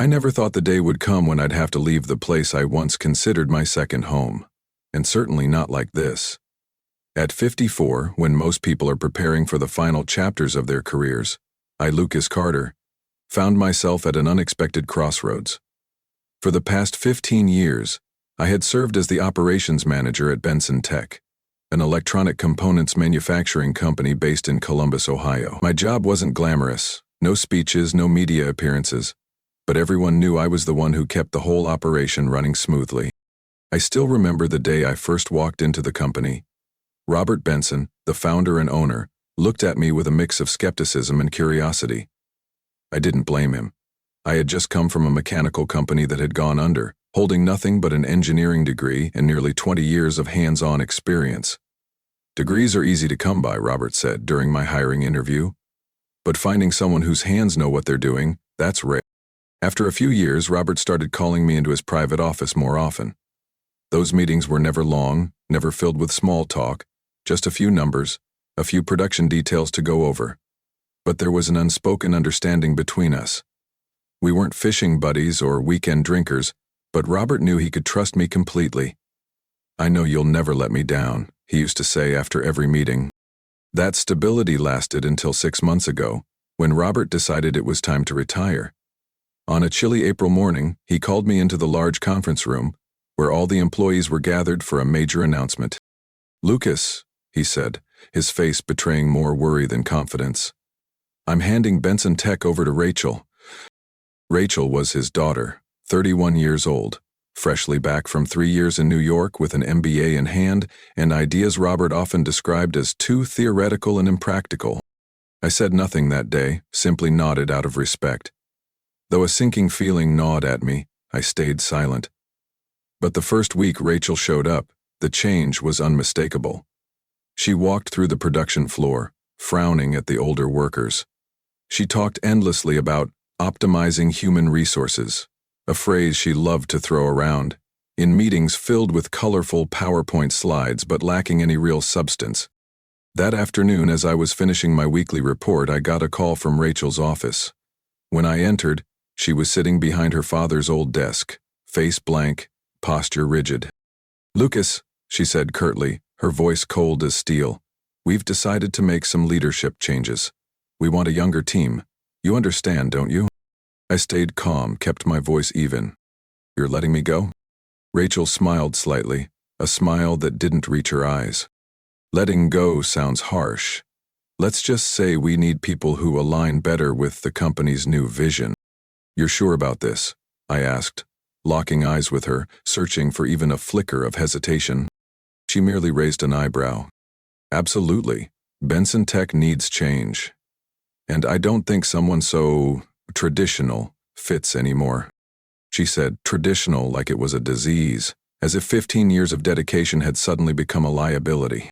I never thought the day would come when I'd have to leave the place I once considered my second home. And certainly not like this. At 54, when most people are preparing for the final chapters of their careers, I, Lucas Carter, found myself at an unexpected crossroads. For the past 15 years, I had served as the operations manager at Benson Tech, an electronic components manufacturing company based in Columbus, Ohio. My job wasn't glamorous, no speeches, no media appearances, but everyone knew I was the one who kept the whole operation running smoothly. I still remember the day I first walked into the company. Robert Benson, the founder and owner, looked at me with a mix of skepticism and curiosity. I didn't blame him. I had just come from a mechanical company that had gone under, holding nothing but an engineering degree and nearly 20 years of hands-on experience. Degrees are easy to come by, Robert said during my hiring interview. But finding someone whose hands know what they're doing, that's rare. After a few years, Robert started calling me into his private office more often. Those meetings were never long, never filled with small talk, just a few numbers, a few production details to go over. But there was an unspoken understanding between us. We weren't fishing buddies or weekend drinkers, but Robert knew he could trust me completely. "I know you'll never let me down," he used to say after every meeting. That stability lasted until 6 months ago, when Robert decided it was time to retire. On a chilly April morning, he called me into the large conference room, where all the employees were gathered for a major announcement. "Lucas," he said, his face betraying more worry than confidence, "I'm handing Benson Tech over to Rachel." Rachel was his daughter, 31 years old, freshly back from 3 years in New York with an MBA in hand and ideas Robert often described as too theoretical and impractical. I said nothing that day, simply nodded out of respect. Though a sinking feeling gnawed at me, I stayed silent. But the first week Rachel showed up, the change was unmistakable. She walked through the production floor, frowning at the older workers. She talked endlessly about optimizing human resources, a phrase she loved to throw around, in meetings filled with colorful PowerPoint slides but lacking any real substance. That afternoon, as I was finishing my weekly report, I got a call from Rachel's office. When I entered, she was sitting behind her father's old desk, face blank, posture rigid. "Lucas," she said curtly, her voice cold as steel, "we've decided to make some leadership changes. We want a younger team. You understand, don't you?" I stayed calm, kept my voice even. "You're letting me go?" Rachel smiled slightly, a smile that didn't reach her eyes. "Letting go sounds harsh. Let's just say we need people who align better with the company's new vision." "You're sure about this?" I asked, locking eyes with her, searching for even a flicker of hesitation. She merely raised an eyebrow. "Absolutely. Benson Tech needs change. And I don't think someone so traditional fits anymore." She said traditional like it was a disease, as if 15 years of dedication had suddenly become a liability.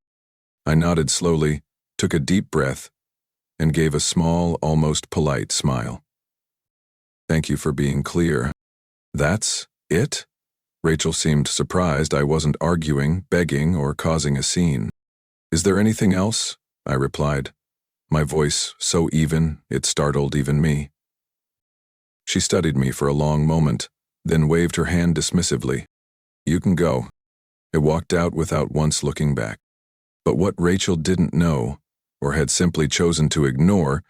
I nodded slowly, took a deep breath, and gave a small, almost polite smile. "Thank you for being clear." "That's it?" Rachel seemed surprised I wasn't arguing, begging, or causing a scene. "Is there anything else?" I replied, my voice so even it startled even me. She studied me for a long moment, then waved her hand dismissively. "You can go." I walked out without once looking back. But what Rachel didn't know, or had simply chosen to ignore,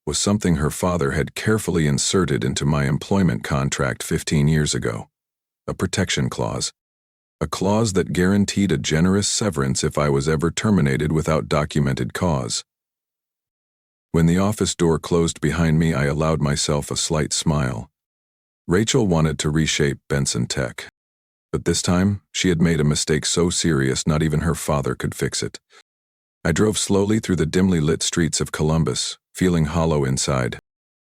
was something her father had carefully inserted into my employment contract 15 years ago. A protection clause. A clause that guaranteed a generous severance if I was ever terminated without documented cause. When the office door closed behind me, I allowed myself a slight smile. Rachel wanted to reshape Benson Tech. But this time, she had made a mistake so serious not even her father could fix it. I drove slowly through the dimly lit streets of Columbus, feeling hollow inside.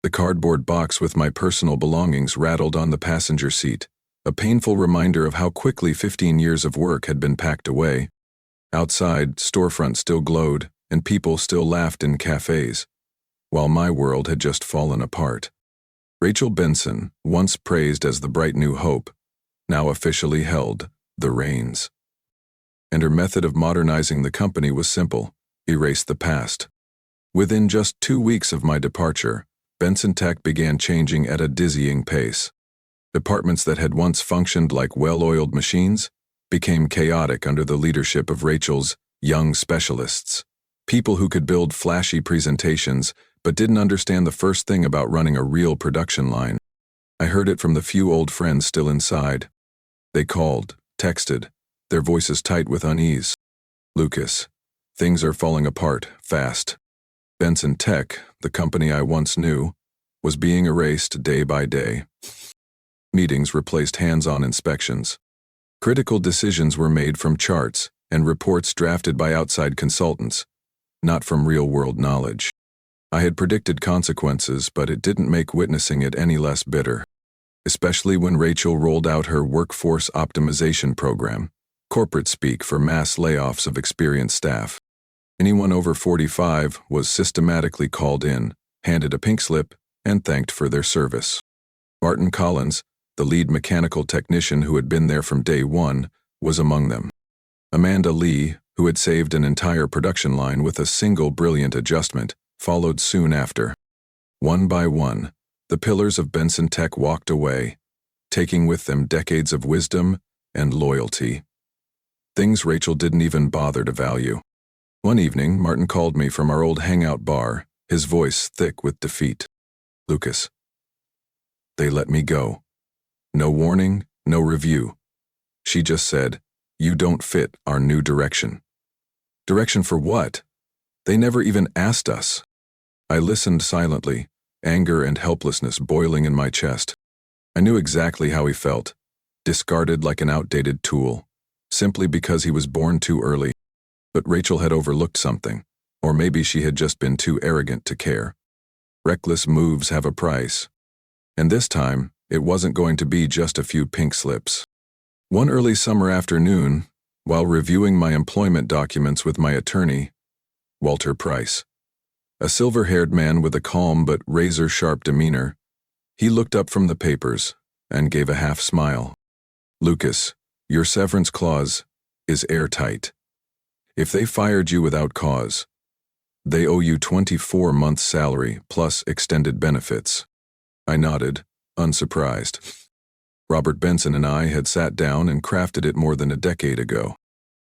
The cardboard box with my personal belongings rattled on the passenger seat, a painful reminder of how quickly 15 years of work had been packed away. Outside, storefronts still glowed, and people still laughed in cafes, while my world had just fallen apart. Rachel Benson, once praised as the bright new hope, now officially held the reins. And her method of modernizing the company was simple: erase the past. Within just 2 weeks of my departure, Benson Tech began changing at a dizzying pace. Departments that had once functioned like well-oiled machines became chaotic under the leadership of Rachel's young specialists. People who could build flashy presentations but didn't understand the first thing about running a real production line. I heard it from the few old friends still inside. They called, texted, their voices tight with unease. "Lucas, things are falling apart, fast." Benson Tech, the company I once knew, was being erased day by day. Meetings replaced hands-on inspections. Critical decisions were made from charts and reports drafted by outside consultants, not from real-world knowledge. I had predicted consequences, but it didn't make witnessing it any less bitter. Especially when Rachel rolled out her workforce optimization program, corporate speak for mass layoffs of experienced staff. Anyone over 45 was systematically called in, handed a pink slip, and thanked for their service. Martin Collins, the lead mechanical technician who had been there from day one, was among them. Amanda Lee, who had saved an entire production line with a single brilliant adjustment, followed soon after. One by one, the pillars of Benson Tech walked away, taking with them decades of wisdom and loyalty. Things Rachel didn't even bother to value. One evening, Martin called me from our old hangout bar, his voice thick with defeat. "Lucas, they let me go. No warning, no review. She just said, 'You don't fit our new direction.'" Direction for what? They never even asked us. I listened silently, anger and helplessness boiling in my chest. I knew exactly how he felt, discarded like an outdated tool, simply because he was born too early. But Rachel had overlooked something, or maybe she had just been too arrogant to care. Reckless moves have a price. And this time, it wasn't going to be just a few pink slips. One early summer afternoon, while reviewing my employment documents with my attorney, Walter Price, a silver-haired man with a calm but razor-sharp demeanor, he looked up from the papers and gave a half-smile. "Lucas, your severance clause is airtight. If they fired you without cause, they owe you 24 months' salary plus extended benefits." I nodded, unsurprised. Robert Benson and I had sat down and crafted it more than a decade ago.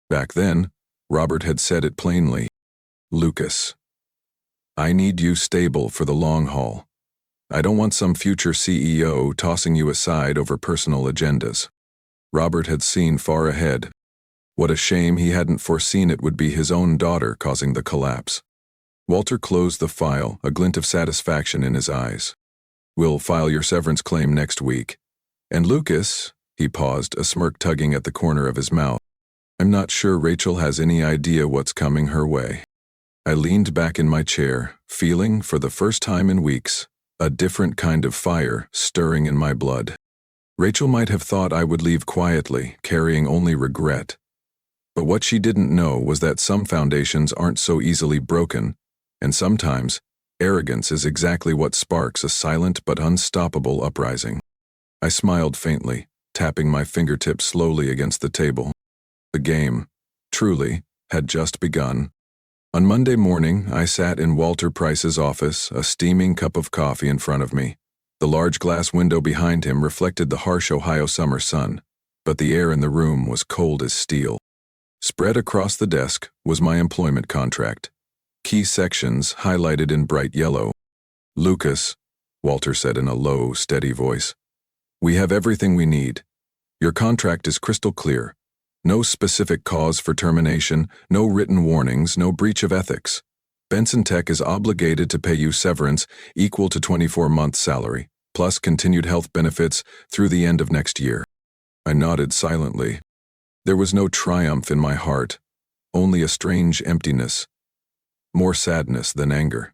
Back then, Robert had said it plainly. "Lucas, I need you stable for the long haul. I don't want some future CEO tossing you aside over personal agendas." Robert had seen far ahead. What a shame he hadn't foreseen it would be his own daughter causing the collapse. Walter closed the file, a glint of satisfaction in his eyes. "We'll file your severance claim next week. And Lucas," he paused, a smirk tugging at the corner of his mouth, "I'm not sure Rachel has any idea what's coming her way." I leaned back in my chair, feeling, for the first time in weeks, a different kind of fire stirring in my blood. Rachel might have thought I would leave quietly, carrying only regret. But what she didn't know was that some foundations aren't so easily broken, and sometimes, arrogance is exactly what sparks a silent but unstoppable uprising. I smiled faintly, tapping my fingertips slowly against the table. The game, truly, had just begun. On Monday morning, I sat in Walter Price's office, a steaming cup of coffee in front of me. The large glass window behind him reflected the harsh Ohio summer sun, but the air in the room was cold as steel. Spread across the desk was my employment contract. Key sections highlighted in bright yellow. "Lucas," Walter said in a low, steady voice, "we have everything we need. Your contract is crystal clear. No specific cause for termination, no written warnings, no breach of ethics. Benson Tech is obligated to pay you severance equal to 24 months' salary, plus continued health benefits through the end of next year." I nodded silently. There was no triumph in my heart, only a strange emptiness. More sadness than anger.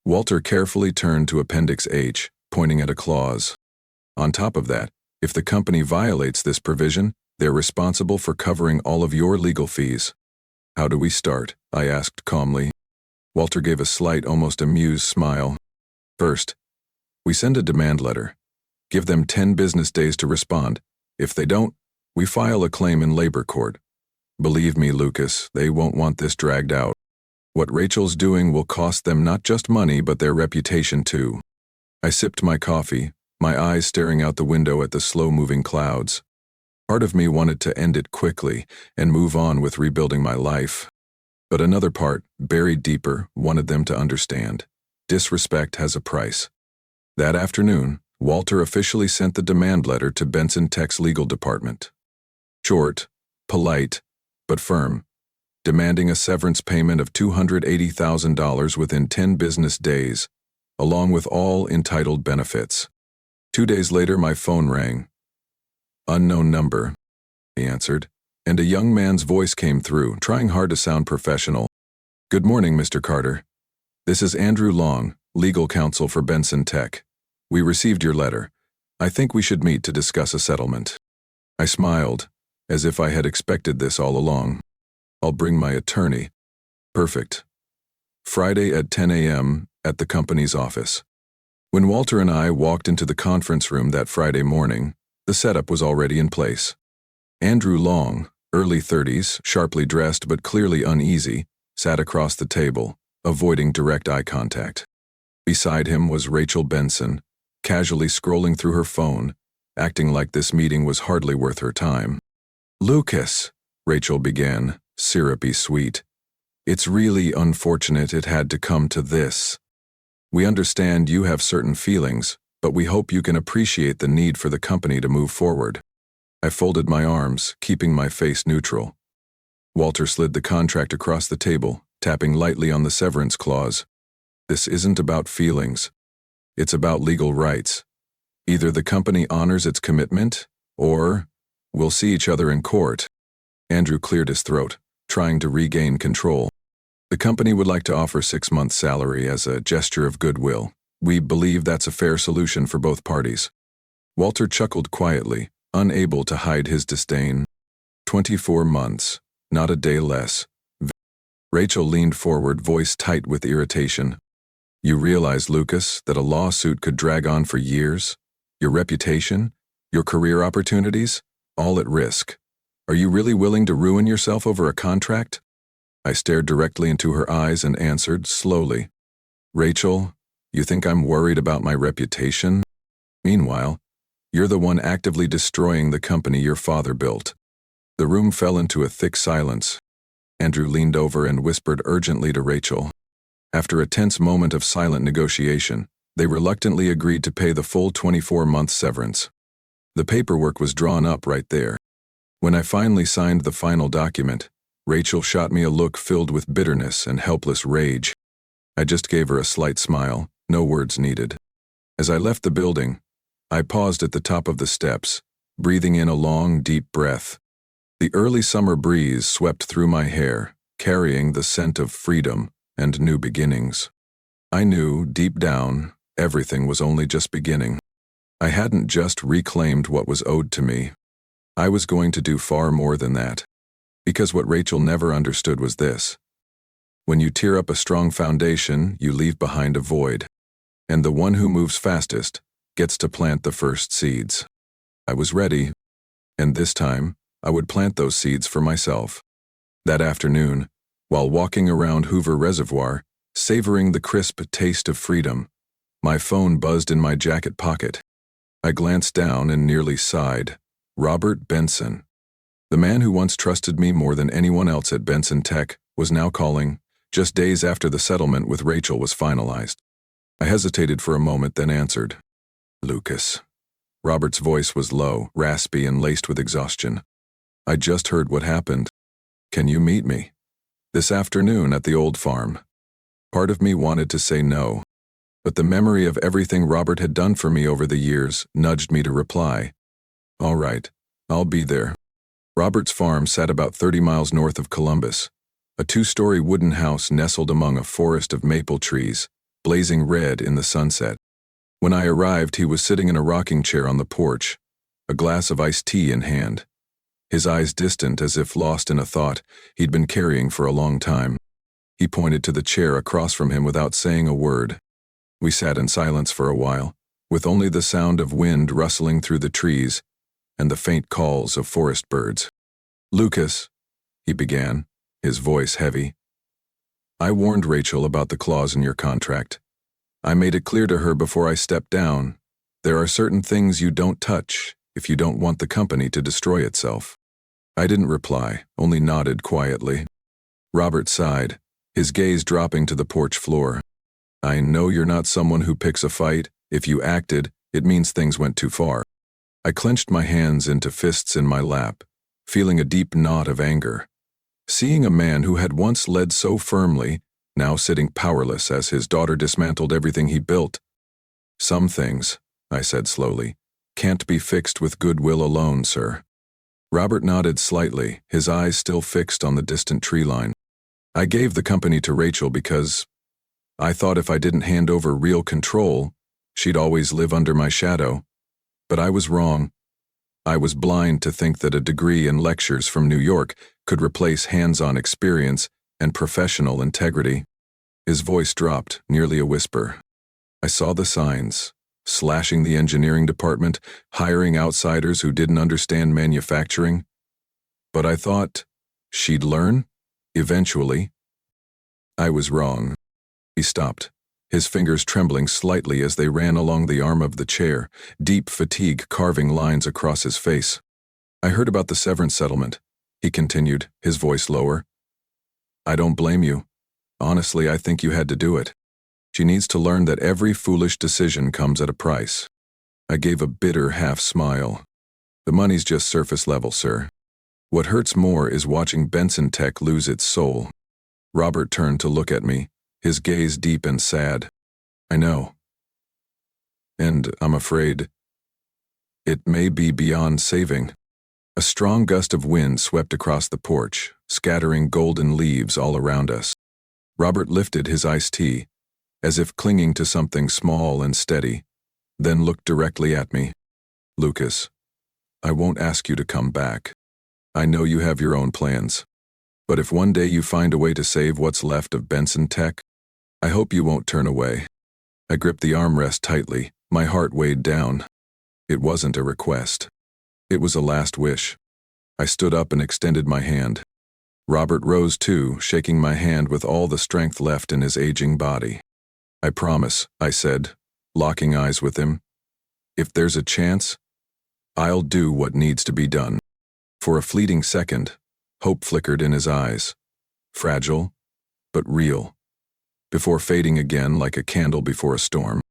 Walter carefully turned to Appendix H, pointing at a clause. "On top of that, if the company violates this provision, they're responsible for covering all of your legal fees." "How do we start?" I asked calmly. Walter gave a slight, almost amused smile. "First, we send a demand letter. Give them 10 business days to respond. If they don't, we file a claim in labor court. Believe me, Lucas, they won't want this dragged out." What Rachel's doing will cost them not just money but their reputation too. I sipped my coffee, my eyes staring out the window at the slow-moving clouds. Part of me wanted to end it quickly and move on with rebuilding my life. But another part, buried deeper, wanted them to understand. Disrespect has a price. That afternoon, Walter officially sent the demand letter to Benson Tech's legal department. Short, polite, but firm, demanding a severance payment of $280,000 within 10 business days, along with all entitled benefits. 2 days later, my phone rang. "Unknown number," he answered, and a young man's voice came through, trying hard to sound professional. "Good morning, Mr. Carter. This is Andrew Long, legal counsel for Benson Tech. We received your letter. I think we should meet to discuss a settlement." I smiled, as if I had expected this all along. "I'll bring my attorney." Perfect. Friday at 10 a.m. at the company's office. When Walter and I walked into the conference room that Friday morning, the setup was already in place. Andrew Long, early 30s, sharply dressed but clearly uneasy, sat across the table, avoiding direct eye contact. Beside him was Rachel Benson, casually scrolling through her phone, acting like this meeting was hardly worth her time. "Lucas," Rachel began, syrupy sweet, "it's really unfortunate it had to come to this. We understand you have certain feelings, but we hope you can appreciate the need for the company to move forward." I folded my arms, keeping my face neutral. Walter slid the contract across the table, tapping lightly on the severance clause. "This isn't about feelings. It's about legal rights. Either the company honors its commitment, or we'll see each other in court." Andrew cleared his throat, trying to regain control. "The company would like to offer 6 months' salary as a gesture of goodwill. We believe that's a fair solution for both parties." Walter chuckled quietly, unable to hide his disdain. 24 months, not a day less. Rachel leaned forward, voice tight with irritation. "You realize, Lucas, that a lawsuit could drag on for years? Your reputation, your career opportunities, all at risk. Are you really willing to ruin yourself over a contract?" I stared directly into her eyes and answered slowly. "Rachel, you think I'm worried about my reputation? Meanwhile, you're the one actively destroying the company your father built." The room fell into a thick silence. Andrew leaned over and whispered urgently to Rachel. After a tense moment of silent negotiation, they reluctantly agreed to pay the full 24-month severance. The paperwork was drawn up right there. When I finally signed the final document, Rachel shot me a look filled with bitterness and helpless rage. I just gave her a slight smile, no words needed. As I left the building, I paused at the top of the steps, breathing in a long, deep breath. The early summer breeze swept through my hair, carrying the scent of freedom and new beginnings. I knew, deep down, everything was only just beginning. I hadn't just reclaimed what was owed to me. I was going to do far more than that. Because what Rachel never understood was this. When you tear up a strong foundation, you leave behind a void. And the one who moves fastest gets to plant the first seeds. I was ready, and this time, I would plant those seeds for myself. That afternoon, while walking around Hoover Reservoir, savoring the crisp taste of freedom, my phone buzzed in my jacket pocket. I glanced down and nearly sighed. Robert Benson. The man who once trusted me more than anyone else at Benson Tech was now calling, just days after the settlement with Rachel was finalized. I hesitated for a moment, then answered. "Lucas." Robert's voice was low, raspy, and laced with exhaustion. "I just heard what happened. Can you meet me? This afternoon at the old farm." Part of me wanted to say no, but the memory of everything Robert had done for me over the years nudged me to reply. "All right, I'll be there." Robert's farm sat about 30 miles north of Columbus, a 2-story wooden house nestled among a forest of maple trees, blazing red in the sunset. When I arrived, he was sitting in a rocking chair on the porch, a glass of iced tea in hand, his eyes distant as if lost in a thought he'd been carrying for a long time. He pointed to the chair across from him without saying a word. We sat in silence for a while, with only the sound of wind rustling through the trees and the faint calls of forest birds. "Lucas," he began, his voice heavy, I warned Rachel about the clause in your contract. I made it clear to her before I stepped down, there are certain things you don't touch if you don't want the company to destroy itself. I didn't reply, only nodded quietly. Robert sighed, his gaze dropping to the porch floor. I know you're not someone who picks a fight. If you acted, it means things went too far. I clenched my hands into fists in my lap, feeling a deep knot of anger. Seeing a man who had once led so firmly, now sitting powerless as his daughter dismantled everything he built. Some things, I said slowly, can't be fixed with goodwill alone, sir. Robert nodded slightly, his eyes still fixed on the distant tree line. I gave the company to Rachel because I thought if I didn't hand over real control, she'd always live under my shadow. But I was wrong. I was blind to think that a degree in lectures from New York could replace hands-on experience and professional integrity. His voice dropped, nearly a whisper. I saw the signs, slashing the engineering department, hiring outsiders who didn't understand manufacturing. But I thought she'd learn, eventually. I was wrong. He stopped, his fingers trembling slightly as they ran along the arm of the chair, deep fatigue carving lines across his face. I heard about the severance settlement, he continued, his voice lower. I don't blame you. Honestly, I think you had to do it. She needs to learn that every foolish decision comes at a price. I gave a bitter half-smile. The money's just surface level, sir. What hurts more is watching Benson Tech lose its soul. Robert turned to look at me, his gaze deep and sad. I know. And I'm afraid it may be beyond saving. A strong gust of wind swept across the porch, scattering golden leaves all around us. Robert lifted his iced tea, as if clinging to something small and steady, then looked directly at me. Lucas, I won't ask you to come back. I know you have your own plans. But if one day you find a way to save what's left of Benson Tech, I hope you won't turn away. I gripped the armrest tightly, my heart weighed down. It wasn't a request. It was a last wish. I stood up and extended my hand. Robert rose too, shaking my hand with all the strength left in his aging body. I promise, I said, locking eyes with him. If there's a chance, I'll do what needs to be done. For a fleeting second, hope flickered in his eyes. Fragile, but real. Before fading again like a candle before a storm.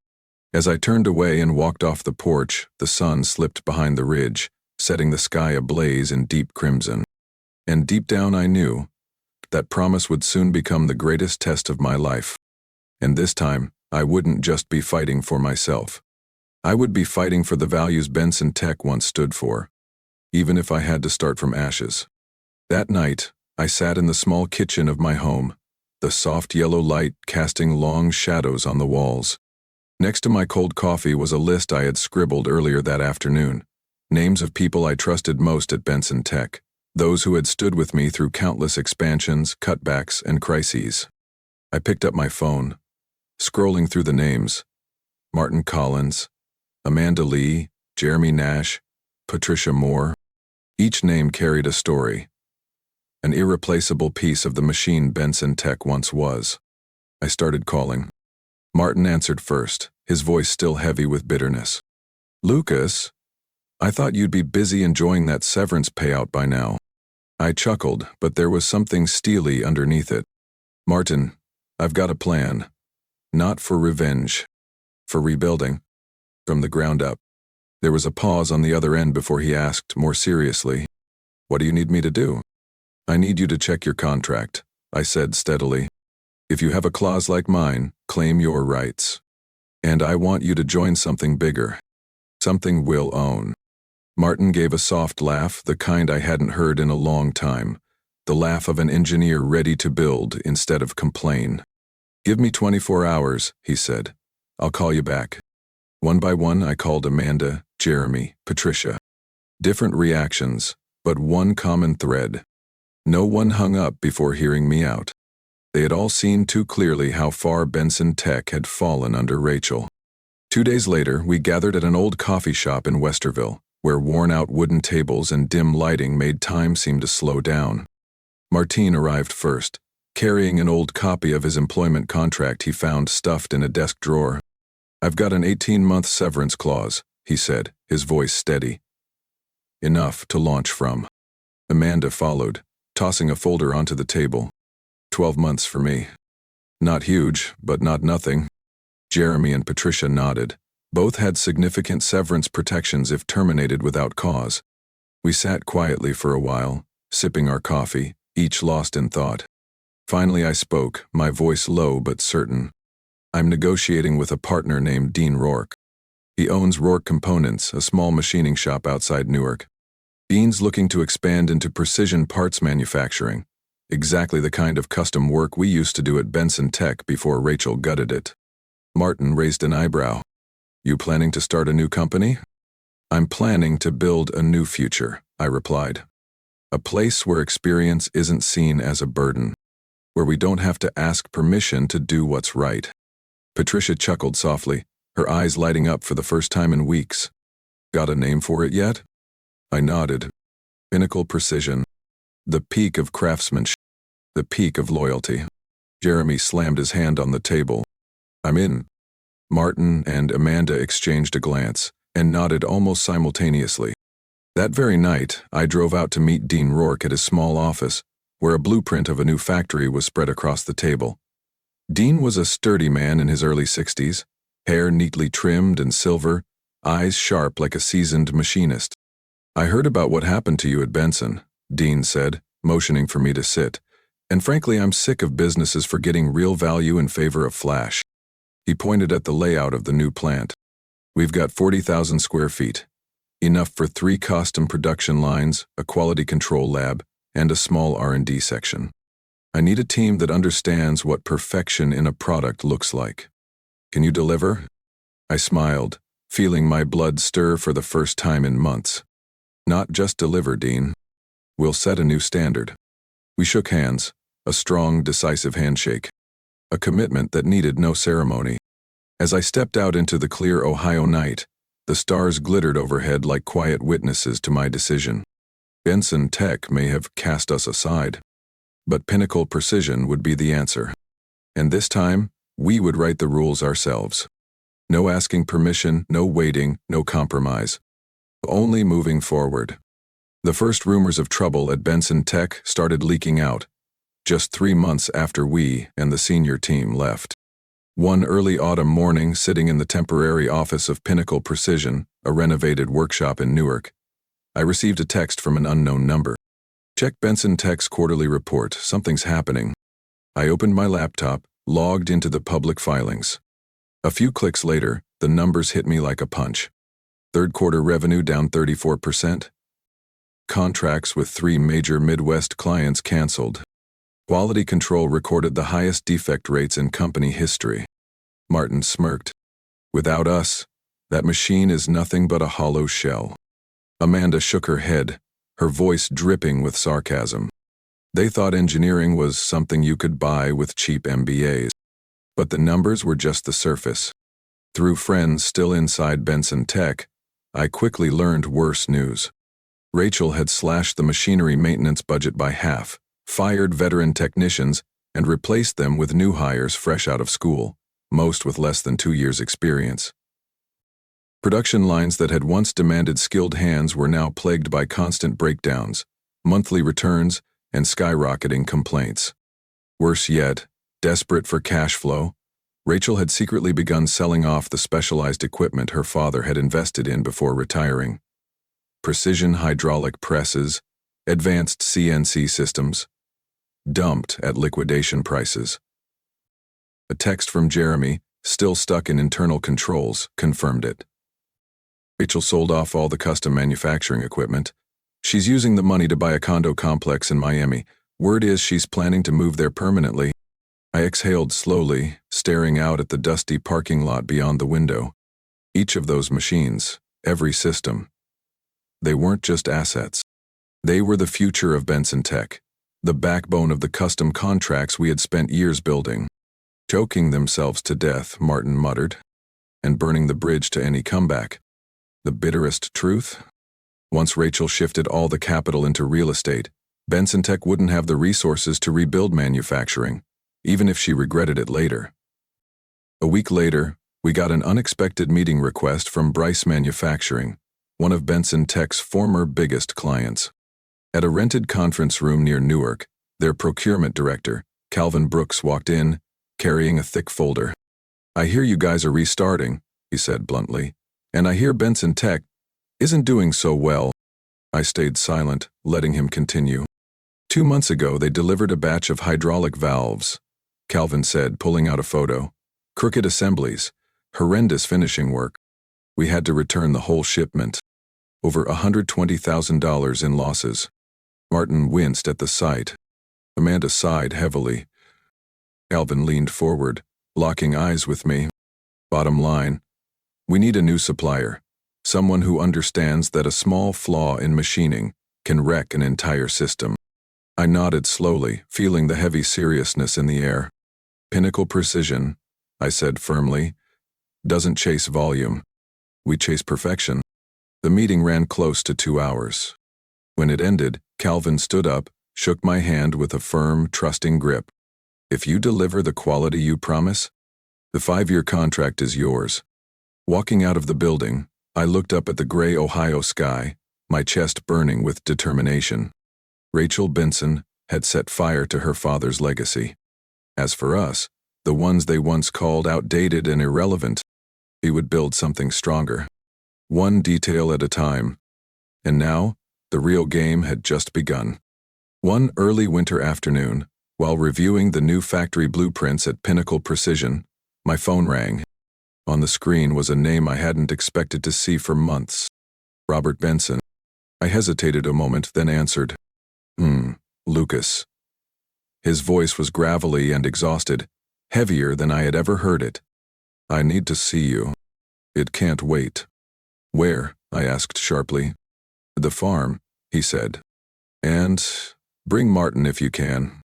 As I turned away and walked off the porch, the sun slipped behind the ridge, setting the sky ablaze in deep crimson. And deep down I knew that promise would soon become the greatest test of my life. And this time, I wouldn't just be fighting for myself. I would be fighting for the values Benson Tech once stood for, even if I had to start from ashes. That night, I sat in the small kitchen of my home, the soft yellow light casting long shadows on the walls. Next to my cold coffee was a list I had scribbled earlier that afternoon, names of people I trusted most at Benson Tech, those who had stood with me through countless expansions, cutbacks, and crises. I picked up my phone, scrolling through the names. Martin Collins, Amanda Lee, Jeremy Nash, Patricia Moore. Each name carried a story, an irreplaceable piece of the machine Benson Tech once was. I started calling. Martin answered first, his voice still heavy with bitterness. Lucas, I thought you'd be busy enjoying that severance payout by now. I chuckled, but there was something steely underneath it. Martin, I've got a plan. Not for revenge. For rebuilding. From the ground up. There was a pause on the other end before he asked, more seriously, what do you need me to do? I need you to check your contract, I said steadily. If you have a clause like mine, claim your rights. And I want you to join something bigger. Something we'll own. Martin gave a soft laugh, the kind I hadn't heard in a long time. The laugh of an engineer ready to build instead of complain. Give me 24 hours, he said. I'll call you back. One by one, I called Amanda, Jeremy, Patricia. Different reactions, but one common thread. No one hung up before hearing me out. They had all seen too clearly how far Benson Tech had fallen under Rachel. 2 days later, we gathered at an old coffee shop in Westerville, where worn-out wooden tables and dim lighting made time seem to slow down. Martine arrived first, carrying an old copy of his employment contract he found stuffed in a desk drawer. "I've got an 18-month severance clause," he said, his voice steady. "Enough to launch from." Amanda followed, tossing a folder onto the table. 12 months for me. Not huge, but not nothing. Jeremy and Patricia nodded. Both had significant severance protections if terminated without cause. We sat quietly for a while, sipping our coffee, each lost in thought. Finally I spoke, my voice low but certain. "I'm negotiating with a partner named Dean Rourke. He owns Rourke Components, a small machining shop outside Newark. Dean's looking to expand into precision parts manufacturing, exactly the kind of custom work we used to do at Benson Tech before Rachel gutted it." Martin raised an eyebrow. "You planning to start a new company?" "I'm planning to build a new future," I replied. "A place where experience isn't seen as a burden, where we don't have to ask permission to do what's right." Patricia chuckled softly, her eyes lighting up for the first time in weeks. "Got a name for it yet?" I nodded. "Pinnacle Precision. The peak of craftsmanship. The peak of loyalty." Jeremy slammed his hand on the table. "I'm in." Martin and Amanda exchanged a glance and nodded almost simultaneously. That very night, I drove out to meet Dean Rourke at his small office, where a blueprint of a new factory was spread across the table. Dean was a sturdy man in his early 60s, hair neatly trimmed and silver, eyes sharp like a seasoned machinist. "I heard about what happened to you at Benson," Dean said, motioning for me to sit, "and frankly I'm sick of businesses forgetting real value in favor of flash." He pointed at the layout of the new plant. "We've got 40,000 square feet, enough for 3 custom production lines, a quality control lab, and a small R&D section. I need a team that understands what perfection in a product looks like. Can you deliver?" I smiled, feeling my blood stir for the first time in months. "Not just deliver, Dean. We'll set a new standard." We shook hands, a strong, decisive handshake, a commitment that needed no ceremony. As I stepped out into the clear Ohio night, the stars glittered overhead like quiet witnesses to my decision. Benson Tech may have cast us aside, but Pinnacle Precision would be the answer. And this time, we would write the rules ourselves. No asking permission, no waiting, no compromise. Only moving forward. The first rumors of trouble at Benson Tech started leaking out, just 3 months after we and the senior team left. One early autumn morning, sitting in the temporary office of Pinnacle Precision, a renovated workshop in Newark, I received a text from an unknown number. "Check Benson Tech's quarterly report, something's happening." I opened my laptop, logged into the public filings. A few clicks later, the numbers hit me like a punch. Third quarter revenue down 34%. Contracts with 3 major Midwest clients canceled. Quality control recorded the highest defect rates in company history. Martin smirked. "Without us, that machine is nothing but a hollow shell." Amanda shook her head, her voice dripping with sarcasm. "They thought engineering was something you could buy with cheap MBAs. But the numbers were just the surface." Through friends still inside Benson Tech, I quickly learned worse news. Rachel had slashed the machinery maintenance budget by half, fired veteran technicians, and replaced them with new hires fresh out of school, most with less than 2 years' experience. Production lines that had once demanded skilled hands were now plagued by constant breakdowns, monthly returns, and skyrocketing complaints. Worse yet, desperate for cash flow, Rachel had secretly begun selling off the specialized equipment her father had invested in before retiring. Precision hydraulic presses, advanced CNC systems, dumped at liquidation prices. A text from Jeremy, still stuck in internal controls, confirmed it. Rachel sold off all the custom manufacturing equipment. She's using the money to buy a condo complex in Miami. Word is she's planning to move there permanently. I exhaled slowly, staring out at the dusty parking lot beyond the window. Each of those machines, every system, they weren't just assets. They were the future of Benson Tech, the backbone of the custom contracts we had spent years building. "Choking themselves to death," Martin muttered, "and burning the bridge to any comeback." The bitterest truth? Once Rachel shifted all the capital into real estate, Benson Tech wouldn't have the resources to rebuild manufacturing, even if she regretted it later. A week later, we got an unexpected meeting request from Bryce Manufacturing, one of Benson Tech's former biggest clients. At a rented conference room near Newark, their procurement director, Calvin Brooks, walked in, carrying a thick folder. "I hear you guys are restarting," he said bluntly, "and I hear Benson Tech isn't doing so well." I stayed silent, letting him continue. "2 months ago, they delivered a batch of hydraulic valves," Calvin said, pulling out a photo. "Crooked assemblies, horrendous finishing work. We had to return the whole shipment. Over $120,000 in losses." Martin winced at the sight. Amanda sighed heavily. Calvin leaned forward, locking eyes with me. "Bottom line, we need a new supplier. Someone who understands that a small flaw in machining can wreck an entire system." I nodded slowly, feeling the heavy seriousness in the air. "Pinnacle Precision," I said firmly, "doesn't chase volume. We chase perfection." The meeting ran close to 2 hours. When it ended, Calvin stood up, shook my hand with a firm, trusting grip. "If you deliver the quality you promise, the 5-year contract is yours." Walking out of the building, I looked up at the gray Ohio sky, my chest burning with determination. Rachel Benson had set fire to her father's legacy. As for us, the ones they once called outdated and irrelevant, he would build something stronger. One detail at a time. And now, the real game had just begun. One early winter afternoon, while reviewing the new factory blueprints at Pinnacle Precision, my phone rang. On the screen was a name I hadn't expected to see for months. Robert Benson. I hesitated a moment, then answered. Lucas." His voice was gravelly and exhausted, heavier than I had ever heard it. "I need to see you. It can't wait." "Where?" I asked sharply. "The farm," he said. "And bring Martin if you can."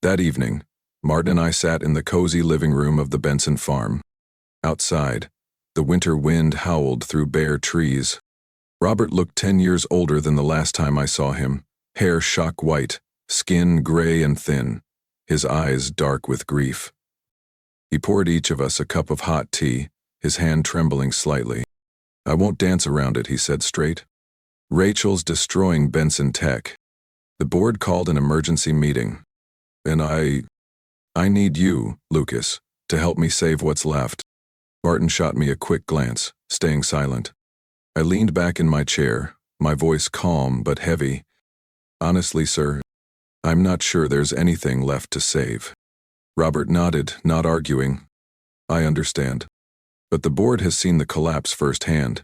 That evening, Martin and I sat in the cozy living room of the Benson farm. Outside, the winter wind howled through bare trees. Robert looked 10 years older than the last time I saw him, hair shock white, skin gray and thin, his eyes dark with grief. He poured each of us a cup of hot tea, his hand trembling slightly. "I won't dance around it," he said straight. "Rachel's destroying Benson Tech. The board called an emergency meeting. And I need you, Lucas, to help me save what's left." Martin shot me a quick glance, staying silent. I leaned back in my chair, my voice calm but heavy. "Honestly, sir, I'm not sure there's anything left to save." Robert nodded, not arguing. "I understand. But the board has seen the collapse firsthand.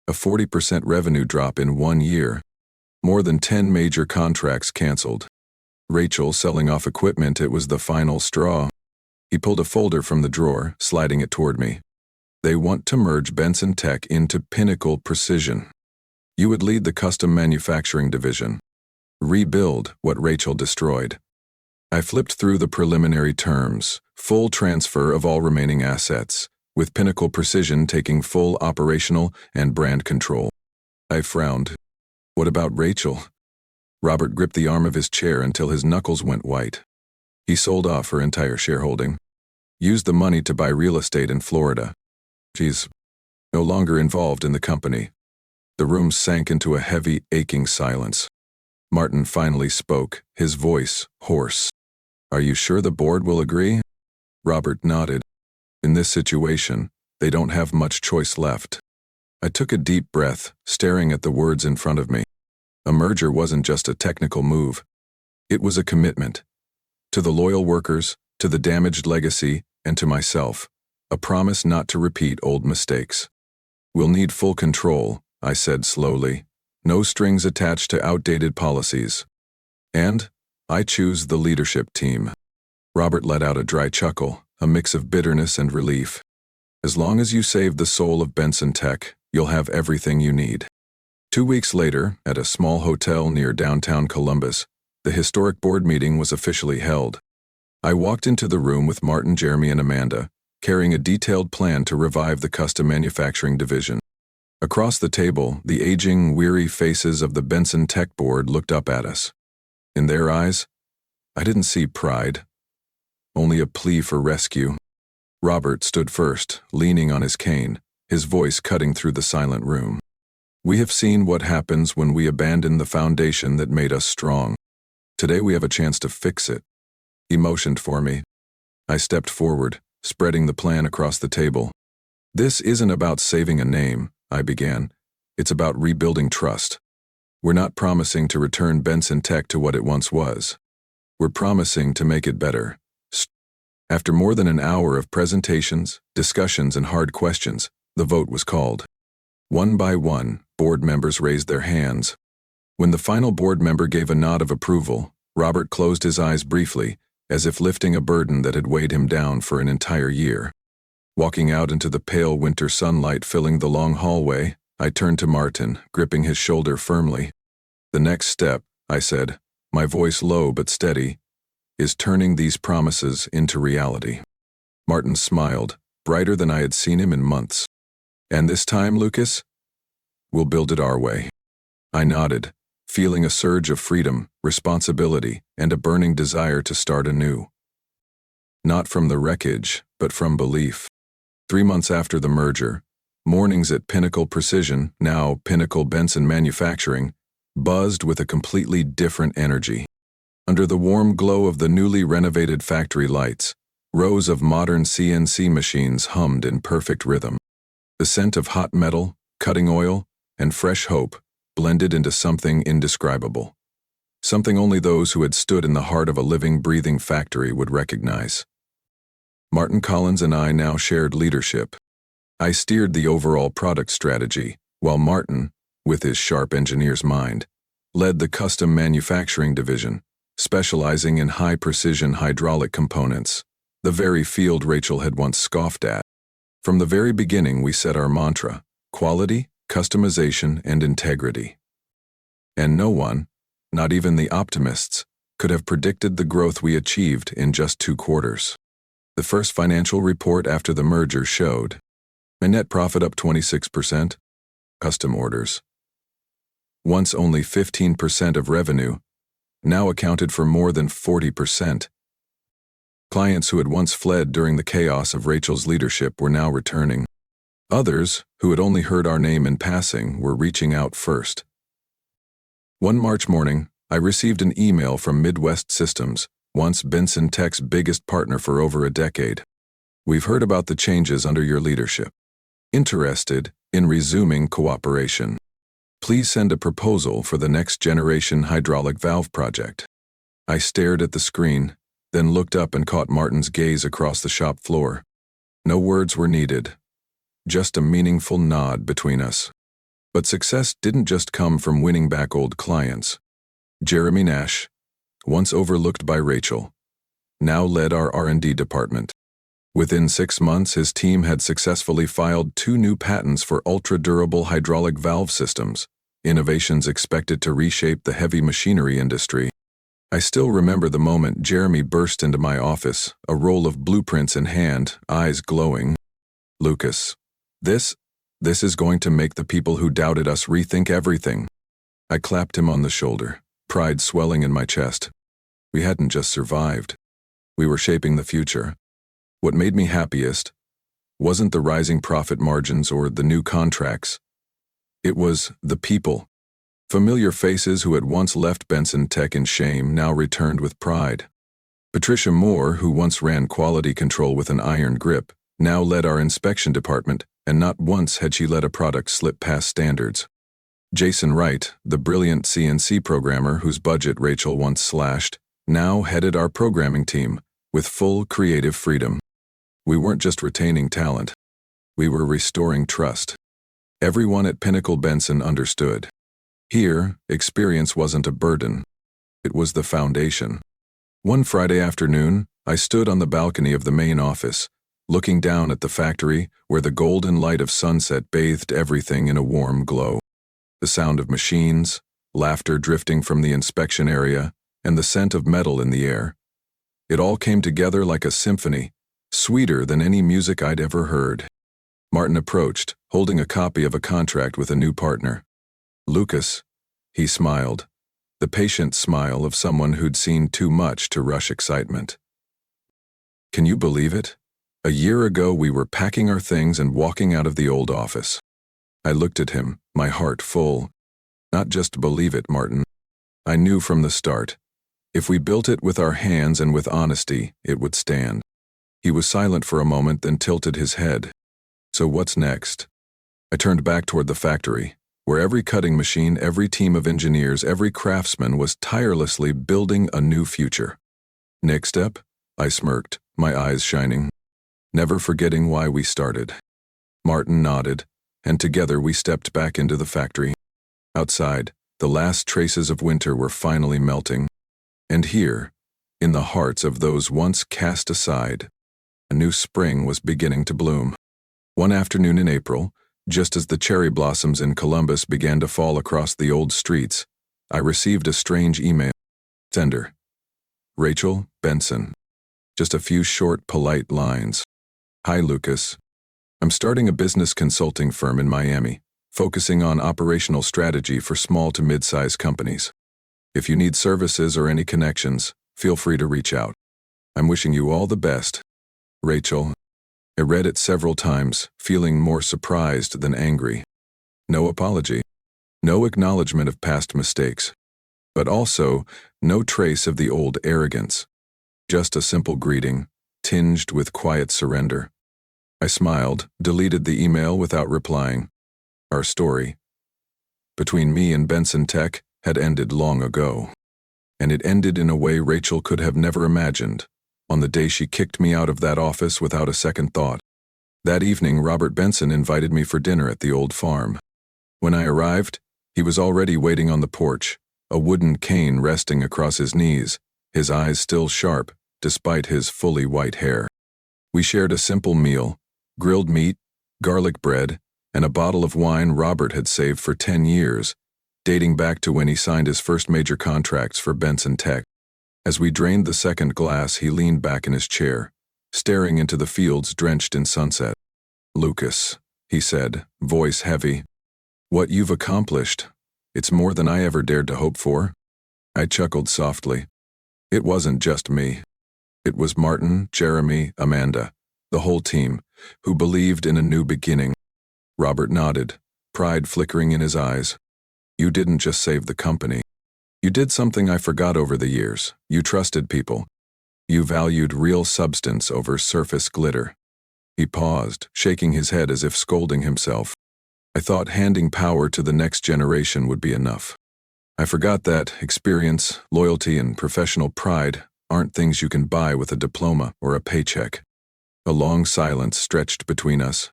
A 40% revenue drop in 1 year. More than 10 major contracts canceled. Rachel selling off equipment, it was the final straw." He pulled a folder from the drawer, sliding it toward me. "They want to merge Benson Tech into Pinnacle Precision. You would lead the custom manufacturing division. Rebuild what Rachel destroyed." I flipped through the preliminary terms. Full transfer of all remaining assets, with Pinnacle Precision taking full operational and brand control. I frowned. "What about Rachel?" Robert gripped the arm of his chair until his knuckles went white. "He sold off her entire shareholding. Used the money to buy real estate in Florida. She's no longer involved in the company." The room sank into a heavy, aching silence. Martin finally spoke, his voice hoarse. "Are you sure the board will agree?" Robert nodded. "In this situation, they don't have much choice left." I took a deep breath, staring at the words in front of me. A merger wasn't just a technical move. It was a commitment. To the loyal workers, to the damaged legacy, and to myself. A promise not to repeat old mistakes. "We'll need full control," I said slowly. "No strings attached to outdated policies. And I choose the leadership team." Robert let out a dry chuckle, a mix of bitterness and relief. "As long as you save the soul of Benson Tech, you'll have everything you need." 2 weeks later, at a small hotel near downtown Columbus, the historic board meeting was officially held. I walked into the room with Martin, Jeremy, and Amanda, carrying a detailed plan to revive the custom manufacturing division. Across the table, the aging, weary faces of the Benson Tech board looked up at us. In their eyes, I didn't see pride, only a plea for rescue. Robert stood first, leaning on his cane, his voice cutting through the silent room. We have seen what happens when we abandon the foundation that made us strong. Today we have a chance to fix it. He motioned for me. I stepped forward, spreading the plan across the table. This isn't about saving a name, I began. It's about rebuilding trust. We're not promising to return Benson Tech to what it once was. We're promising to make it better. After more than an hour of presentations, discussions, and hard questions, the vote was called. One by one, board members raised their hands. When the final board member gave a nod of approval, Robert closed his eyes briefly, as if lifting a burden that had weighed him down for an entire year. Walking out into the pale winter sunlight filling the long hallway, I turned to Martin, gripping his shoulder firmly. The next step, I said, my voice low but steady, is turning these promises into reality. Martin smiled, brighter than I had seen him in months. And this time, Lucas, we'll build it our way. I nodded, feeling a surge of freedom, responsibility, and a burning desire to start anew. Not from the wreckage, but from belief. 3 months after the merger, mornings at Pinnacle Precision, now Pinnacle Benson Manufacturing, buzzed with a completely different energy. Under the warm glow of the newly renovated factory lights, rows of modern CNC machines hummed in perfect rhythm. The scent of hot metal, cutting oil, and fresh hope blended into something indescribable. Something only those who had stood in the heart of a living, breathing factory would recognize. Martin Collins and I now shared leadership. I steered the overall product strategy, while Martin, with his sharp engineer's mind, led the custom manufacturing division, specializing in high-precision hydraulic components, the very field Rachel had once scoffed at. From the very beginning, we set our mantra: quality, customization, and integrity. And no one, not even the optimists, could have predicted the growth we achieved in just 2 quarters. The first financial report after the merger showed a net profit up 26%, custom orders, once only 15% of revenue, now accounted for more than 40%. Clients who had once fled during the chaos of Rachel's leadership were now returning. Others, who had only heard our name in passing, were reaching out first. One March morning, I received an email from Midwest Systems, once Benson Tech's biggest partner for over a decade. We've heard about the changes under your leadership. Interested in resuming cooperation. Please send a proposal for the next generation hydraulic valve project. I stared at the screen, then looked up and caught Martin's gaze across the shop floor. No words were needed, just a meaningful nod between us. But success didn't just come from winning back old clients. Jeremy Nash, once overlooked by Rachel, now led our R&D department. Within 6 months, his team had successfully filed 2 new patents for ultra-durable hydraulic valve systems, innovations expected to reshape the heavy machinery industry. I still remember the moment Jeremy burst into my office, a roll of blueprints in hand, eyes glowing. Lucas, this is going to make the people who doubted us rethink everything. I clapped him on the shoulder, pride swelling in my chest. We hadn't just survived. We were shaping the future. What made me happiest wasn't the rising profit margins or the new contracts. It was the people. Familiar faces who had once left Benson Tech in shame now returned with pride. Patricia Moore, who once ran quality control with an iron grip, now led our inspection department, and not once had she let a product slip past standards. Jason Wright, the brilliant CNC programmer whose budget Rachel once slashed, now headed our programming team with full creative freedom. We weren't just retaining talent. We were restoring trust. Everyone at Pinnacle Benson understood. Here, experience wasn't a burden. It was the foundation. One Friday afternoon, I stood on the balcony of the main office, looking down at the factory where the golden light of sunset bathed everything in a warm glow. The sound of machines, laughter drifting from the inspection area, and the scent of metal in the air. It all came together like a symphony, sweeter than any music I'd ever heard. Martin approached, holding a copy of a contract with a new partner. Lucas, he smiled. the patient smile of someone who'd seen too much to rush excitement. Can you believe it? A year ago we were packing our things and walking out of the old office. I looked at him, my heart full. Not just believe it, Martin. I knew from the start. If we built it with our hands and with honesty, it would stand. He was silent for a moment, then tilted his head. So what's next? I turned back toward the factory, where every cutting machine, every team of engineers, every craftsman was tirelessly building a new future. Next step? I smirked, my eyes shining, never forgetting why we started. Martin nodded, and together we stepped back into the factory. Outside, the last traces of winter were finally melting. And here, in the hearts of those once cast aside, a new spring was beginning to bloom. One afternoon in April, just as the cherry blossoms in Columbus began to fall across the old streets, I received a strange email. Sender: Rachel Benson. Just a few short, polite lines. Hi, Lucas. I'm starting a business consulting firm in Miami, focusing on operational strategy for small to mid-sized companies. If you need services or any connections, feel free to reach out. I'm wishing you all the best. Rachel. I read it several times, feeling more surprised than angry. No apology. No acknowledgement of past mistakes. But also, no trace of the old arrogance. Just a simple greeting, tinged with quiet surrender. I smiled, deleted the email without replying. Our story between me and Benson Tech had ended long ago. And it ended in a way Rachel could have never imagined, on the day she kicked me out of that office without a second thought. That evening, Robert Benson invited me for dinner at the old farm. When I arrived, he was already waiting on the porch, a wooden cane resting across his knees, his eyes still sharp, despite his fully white hair. We shared a simple meal: grilled meat, garlic bread, and a bottle of wine Robert had saved for 10 years, dating back to when he signed his first major contracts for Benson Tech. As we drained the second glass, he leaned back in his chair, staring into the fields drenched in sunset. Lucas, he said, voice heavy. What you've accomplished, it's more than I ever dared to hope for. I chuckled softly. It wasn't just me. It was Martin, Jeremy, Amanda, the whole team, who believed in a new beginning. Robert nodded, pride flickering in his eyes. You didn't just save the company. You did something I forgot over the years. You trusted people. You valued real substance over surface glitter. He paused, shaking his head as if scolding himself. I thought handing power to the next generation would be enough. I forgot that experience, loyalty, and professional pride aren't things you can buy with a diploma or a paycheck. A long silence stretched between us.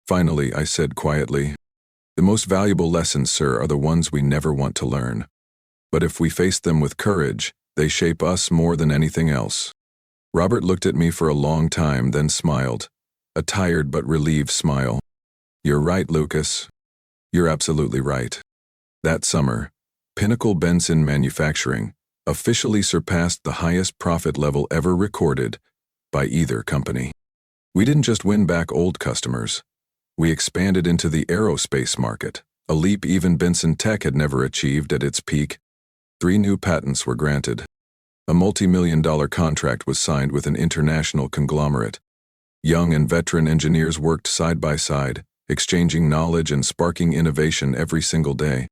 Finally, I said quietly, the most valuable lessons, sir, are the ones we never want to learn. But if we face them with courage, they shape us more than anything else. Robert looked at me for a long time, then smiled, a tired but relieved smile. You're right, Lucas. You're absolutely right. That summer, Pinnacle Benson Manufacturing officially surpassed the highest profit level ever recorded by either company. We didn't just win back old customers. We expanded into the aerospace market, a leap even Benson Tech had never achieved at its peak. 3 new patents were granted. A multi-million-dollar contract was signed with an international conglomerate. Young and veteran engineers worked side by side, exchanging knowledge and sparking innovation every single day.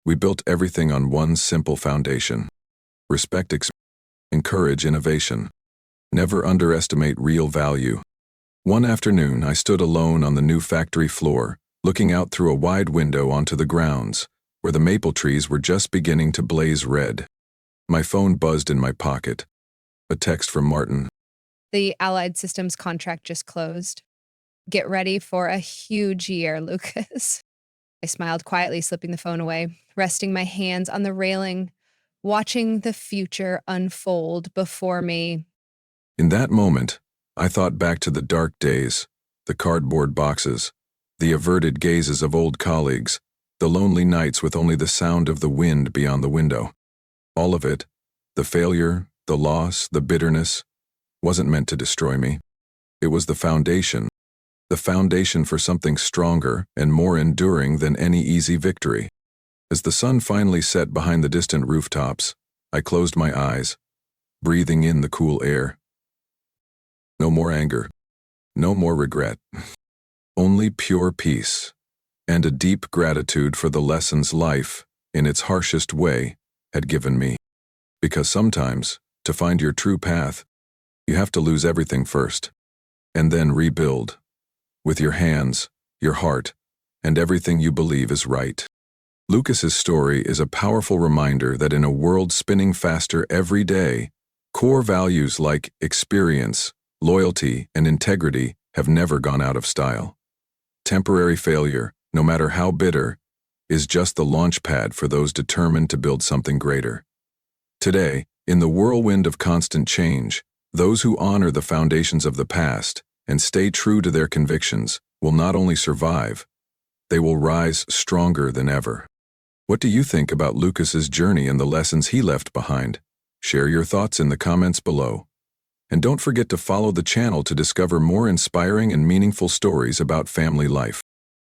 We built everything on one simple foundation: respect, encourage innovation. Never underestimate real value. One afternoon, I stood alone on the new factory floor, looking out through a wide window onto the grounds, where the maple trees were just beginning to blaze red. My phone buzzed in my pocket. A text from Martin. The Allied Systems contract just closed. Get ready for a huge year, Lucas. I smiled quietly, slipping the phone away, resting my hands on the railing, watching the future unfold before me. In that moment, I thought back to the dark days, the cardboard boxes, the averted gazes of old colleagues, the lonely nights with only the sound of the wind beyond the window. All of it, the failure, the loss, the bitterness, wasn't meant to destroy me. It was the foundation for something stronger and more enduring than any easy victory. As the sun finally set behind the distant rooftops, I closed my eyes, breathing in the cool air. No more anger, no more regret, only pure peace, and a deep gratitude for the lessons life, in its harshest way, had given me. Because sometimes, to find your true path, you have to lose everything first, and then rebuild, with your hands, your heart, and everything you believe is right. Lucas's story is a powerful reminder that in a world spinning faster every day, core values like experience, loyalty, and integrity have never gone out of style. Temporary failure, no matter how bitter, is just the launch pad for those determined to build something greater. Today, in the whirlwind of constant change, those who honor the foundations of the past and stay true to their convictions will not only survive, they will rise stronger than ever. What do you think about Lucas's journey and the lessons he left behind? Share your thoughts in the comments below. And don't forget to follow the channel to discover more inspiring and meaningful stories about family life.